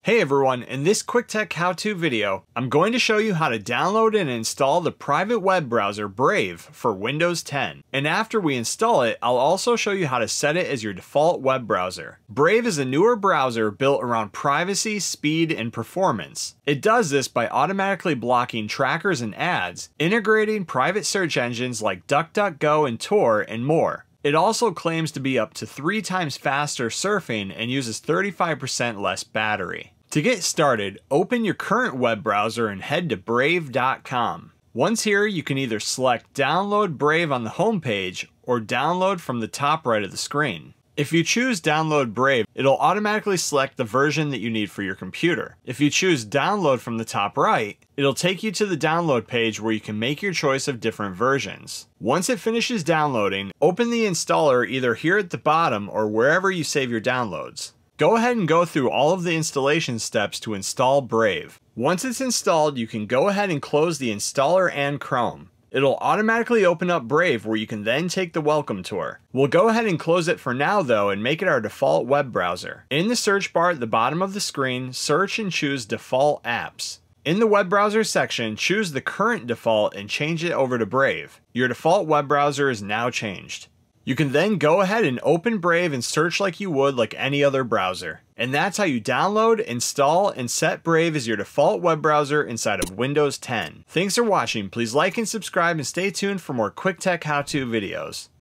Hey everyone, in this quick tech how-to video, I'm going to show you how to download and install the private web browser Brave for Windows 10. And after we install it, I'll also show you how to set it as your default web browser. Brave is a newer browser built around privacy, speed, and performance. It does this by automatically blocking trackers and ads, integrating private search engines like DuckDuckGo and Tor, and more. It also claims to be up to 3 times faster surfing and uses 35% less battery. To get started, open your current web browser and head to brave.com. Once here, you can either select Download Brave on the home page or Download from the top right of the screen. If you choose Download Brave, it'll automatically select the version that you need for your computer. If you choose Download from the top right, it'll take you to the download page where you can make your choice of different versions. Once it finishes downloading, open the installer either here at the bottom or wherever you save your downloads. Go ahead and go through all of the installation steps to install Brave. Once it's installed, you can go ahead and close the installer and Chrome. It'll automatically open up Brave where you can then take the welcome tour. We'll go ahead and close it for now though and make it our default web browser. In the search bar at the bottom of the screen, search and choose Default Apps. In the web browser section, choose the current default and change it over to Brave. Your default web browser is now changed. You can then go ahead and open Brave and search like you would like any other browser. And that's how you download, install, and set Brave as your default web browser inside of Windows 10. Thanks for watching. Please like and subscribe and stay tuned for more quick tech how-to videos.